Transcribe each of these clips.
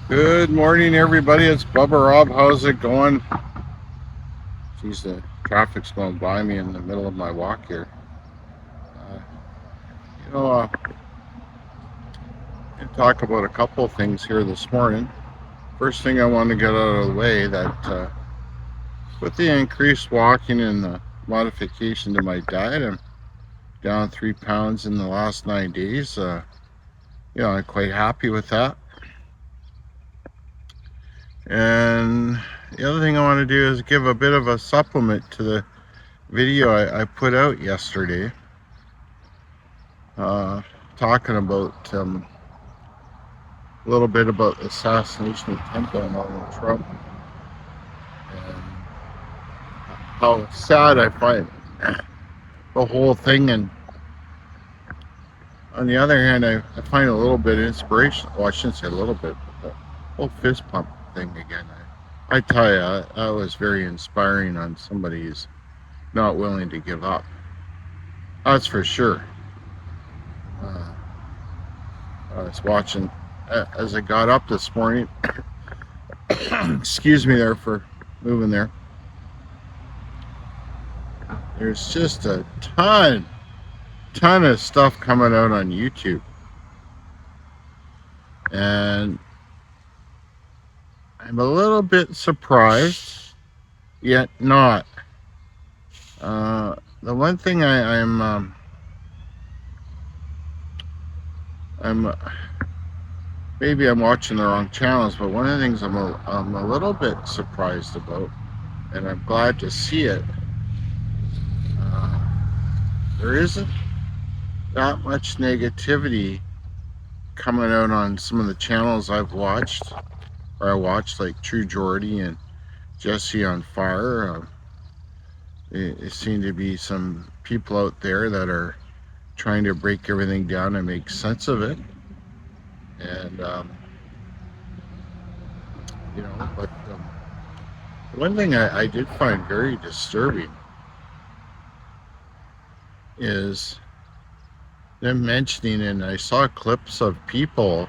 Good morning, everybody. It's Bubba Rob. How's it going? Geez, the traffic's going by me in the middle of my walk here. Uh, you know, I'm going to talk about a couple of things here this morning. First thing I want to get out of the way that with the increased walking and the modification to my diet, I'm down 3 pounds in the last 9 days. I'm quite happy with that. And the other thing I want to do is give a bit of a supplement to the video I put out yesterday, uh, talking about a little bit about the assassination attempt on Donald Trump and how sad I find the whole thing. And on the other hand, I find a little bit inspirational. Well, I shouldn't say a little bit, but the whole fist pump thing again. I tell you, that was very inspiring on somebody who's not willing to give up. That's for sure. Uh, I was watching as I got up this morning. Excuse me there for moving there. There's just a ton of stuff coming out on YouTube, and I'm a little bit surprised, yet not. The one thing I'm maybe I'm watching the wrong channels, but one of the things I'm a little bit surprised about, and I'm glad to see it. Uh, there isn't that much negativity coming out on some of the channels I've watched, or I watched, like True Jordy and Jesse on Fire. It seemed to be some people out there that are trying to break everything down and make sense of it. And, but one thing I did find very disturbing is them mentioning, and I saw clips of people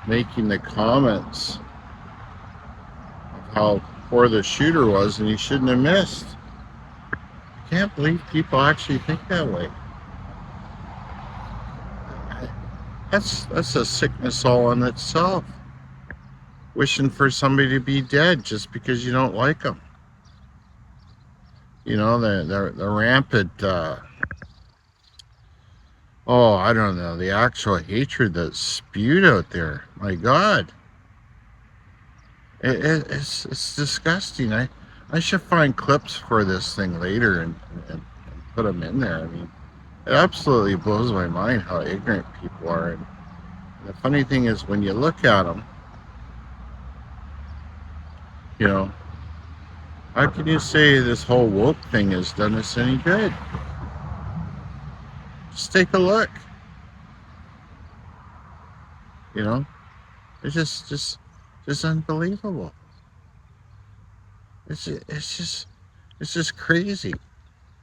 making the comments of how poor the shooter was and he shouldn't have missed. I can't believe people actually think that way. That's a sickness all in itself. Wishing for somebody to be dead just because you don't like them. The rampant, I don't know, the actual hatred that's spewed out there. My God, it's disgusting. I should find clips for this thing later and put them in there. I mean, it absolutely blows my mind how ignorant people are. And the funny thing is, when you look at them, you know, how can you say this whole woke thing has done us any good? Just take a look. You know, it's just unbelievable. It's just crazy.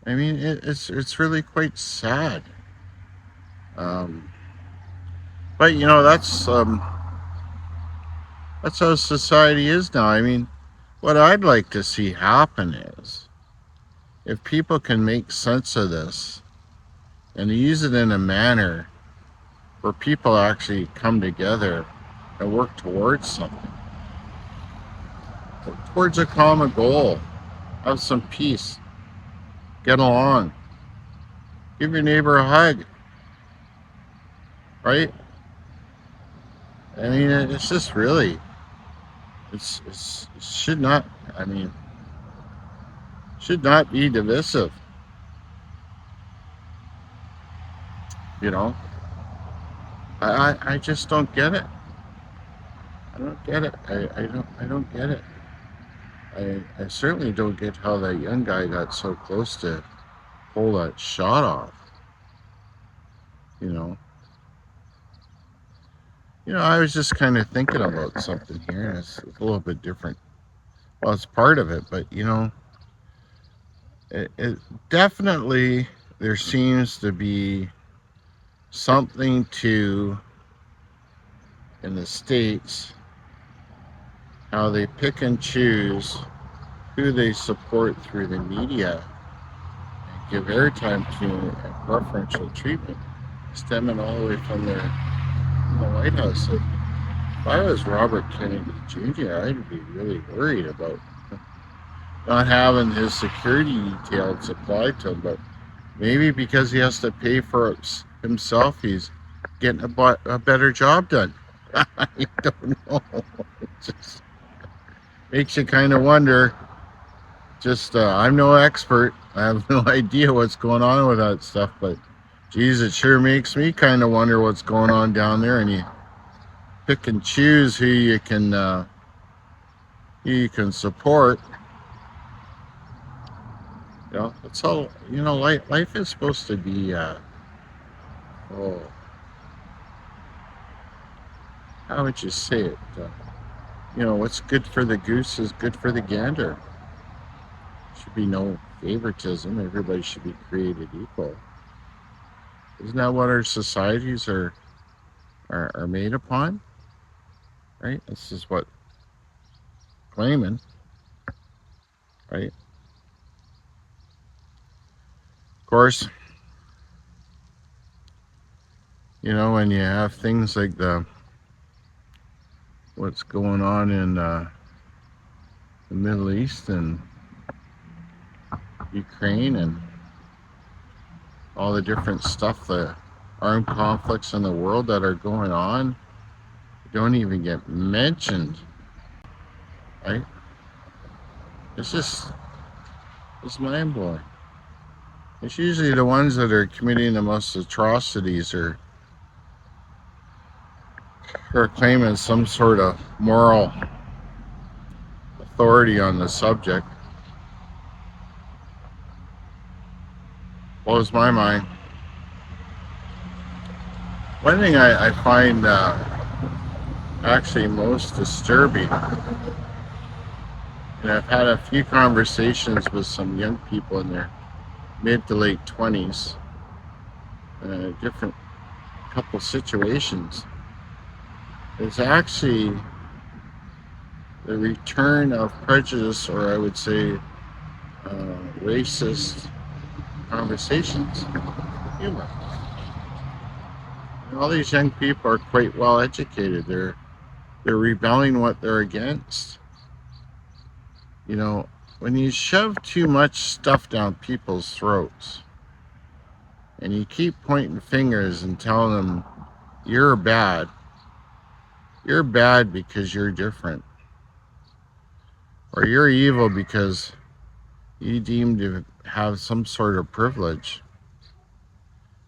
I mean, it's really quite sad. Um, but that's how society is now. I mean, what I'd like to see happen is if people can make sense of this and use it in a manner where people actually come together and work towards something, towards a common goal, have some peace, get along, give your neighbor a hug, right? I mean, it's just really, it should not. I mean, should not be divisive. You know, I just don't get it. I don't get it. I don't get it. I certainly don't get how that young guy got so close to pull that shot off. You know, I was just kind of thinking about something here, and it's a little bit different. Well, it's part of it, but it definitely there seems to be something to in the States, how they pick and choose who they support through the media and give airtime to and preferential treatment, stemming all the way from their in the White House. If I was Robert Kennedy Jr., I'd be really worried about not having his security detail supplied to him, but maybe because he has to pay for it himself, he's getting a better job done. I don't know. It just makes you kind of wonder. I'm no expert. I have no idea what's going on with that stuff, but geez, it sure makes me kind of wonder what's going on down there. And you pick and choose who you can support. You know, it's all, you know, life is supposed to be how would you say it? You know, what's good for the goose is good for the gander. Should be no favoritism. Everybody should be created equal. Isn't that what our societies are made upon? Right? This is what claiming, right? Of course, you know, when you have things like what's going on in the Middle East and Ukraine and all the different stuff, the armed conflicts in the world that are going on, don't even get mentioned, right? It's mind-blowing. It's usually the ones that are committing the most atrocities or claiming some sort of moral authority on the subject. Blows my mind. One thing I find actually most disturbing, and I've had a few conversations with some young people in their mid to late 20s, different couple situations, is actually the return of prejudice, or I would say racist conversations, humor. And all these young people are quite well educated. They're rebelling what they're against. You know, when you shove too much stuff down people's throats and you keep pointing fingers and telling them you're bad because you're different, or you're evil because you deem to have some sort of privilege,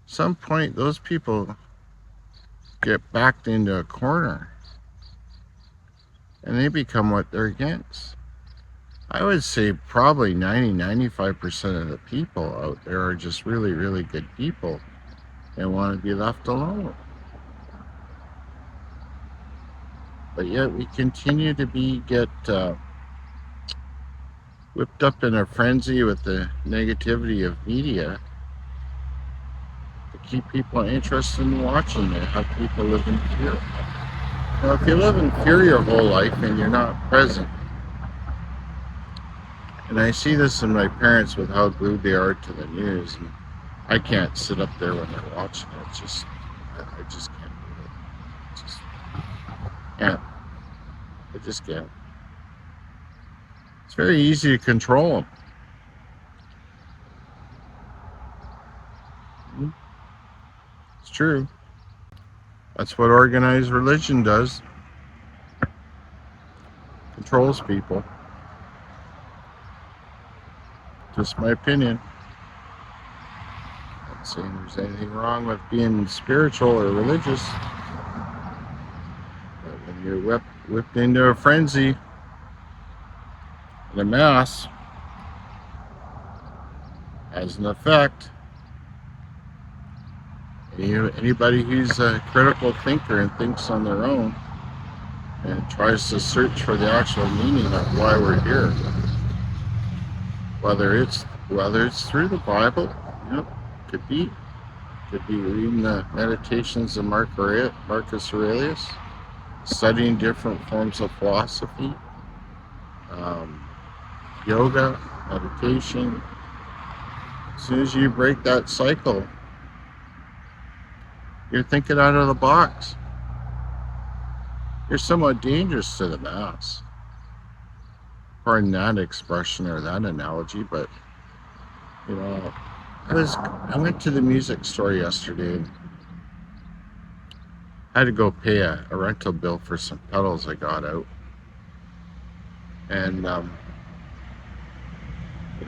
at some point those people get backed into a corner and they become what they're against. I would say probably 95% of the people out there are just really, really good people and want to be left alone. But yet we continue to get whipped up in a frenzy with the negativity of media to keep people interested in watching it, have people live in fear. Now, if you live in fear your whole life and you're not present, and I see this in my parents with how glued they are to the news, and I can't sit up there when they're watching it. It's just, I just can't do it. Just can't. I just can't. It's very easy to control them. It's true. That's what organized religion does. Controls people. Just my opinion. I'm not saying there's anything wrong with being spiritual or religious. But when you're whipped into a frenzy in a mass, has an effect. Anybody who's a critical thinker and thinks on their own and tries to search for the actual meaning of why we're here, whether it's through the Bible, you know, could be reading the Meditations of Marcus Aurelius, studying different forms of philosophy, um, yoga, meditation. As soon as you break that cycle, you're thinking out of the box. You're somewhat dangerous to the mass. Pardon that expression or that analogy, but you know, I went to the music store yesterday and I had to go pay a rental bill for some pedals I got out. And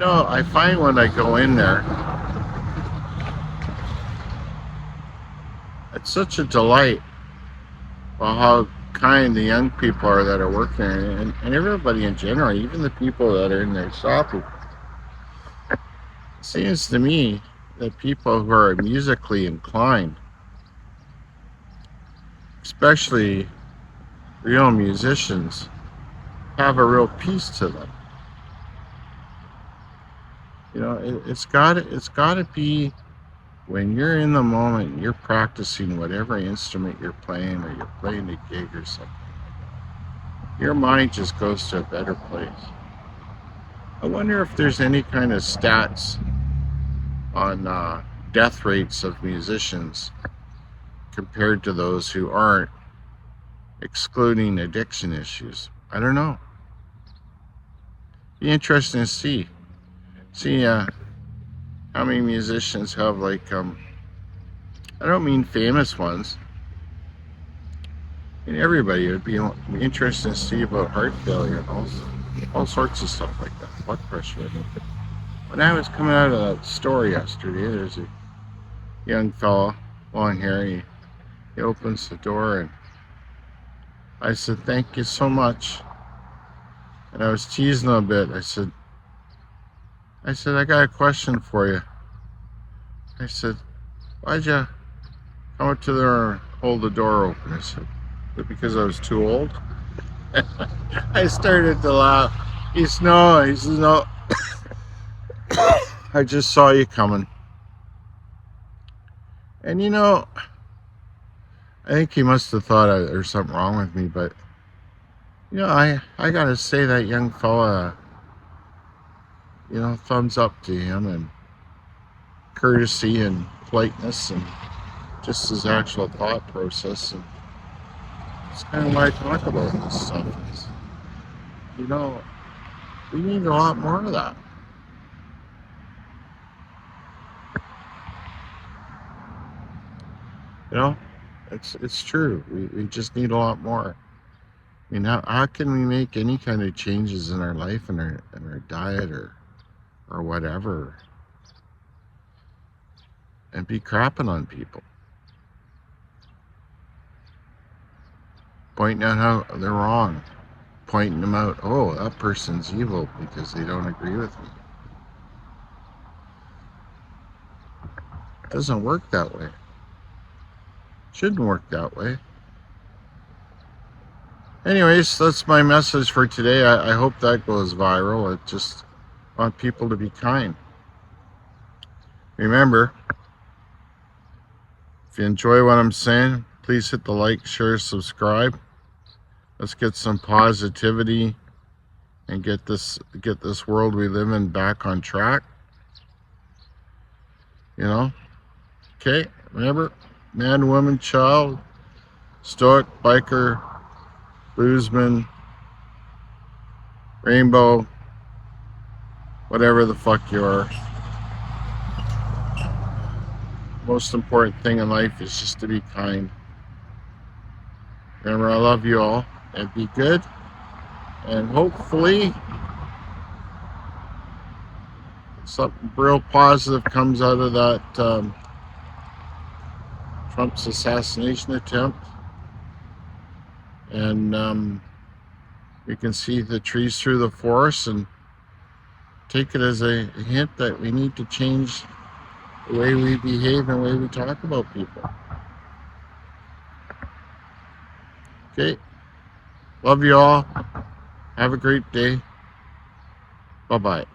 I find when I go in there, it's such a delight. Well, how kind the young people are that are working there, and everybody in general, even the people that are in there shopping. It seems to me that people who are musically inclined, especially real musicians, have a real peace to them. It's gotta be when you're in the moment, you're practicing whatever instrument you're playing, or you're playing a gig or something. Your mind just goes to a better place. I wonder if there's any kind of stats on death rates of musicians compared to those who aren't, excluding addiction issues. I don't know. Be interesting to see. How many musicians have I don't mean famous ones. And everybody, it would be interesting to see about heart failure and all sorts of stuff like that. Blood pressure. When I was coming out of that store yesterday, there's a young fella, long hair. He opens the door and I said, "Thank you so much." And I was teasing him a bit. I said, "I got a question for you." I said, "Why'd you come up to there and hold the door open?" I said, "Because I was too old." I started to laugh. He says, "No, I just saw you coming." And I think he must have thought there's something wrong with me, but I gotta say, that young fella, thumbs up to him, and courtesy and politeness and just his actual thought process. And it's kind of why I talk about this stuff. Is, we need a lot more of that. It's true. We just need a lot more. I mean, how can we make any kind of changes in our life and our diet or whatever, and be crapping on people, pointing out how they're wrong, pointing them out. Oh, that person's evil because they don't agree with me. It doesn't work that way. Shouldn't work that way. Anyways, that's my message for today. I hope that goes viral. I just want people to be kind. Remember, if you enjoy what I'm saying, please hit the like, share, subscribe. Let's get some positivity and get this world we live in back on track. Okay? Remember, man, woman, child, stoic, biker, bluesman, rainbow, whatever the fuck you are. Most important thing in life is just to be kind. Remember, I love you all, and be good. And hopefully something real positive comes out of that Trump's assassination attempt. And we can see the trees through the forest and take it as a hint that we need to change the way we behave and the way we talk about people. Okay. Love you all. Have a great day. Bye-bye.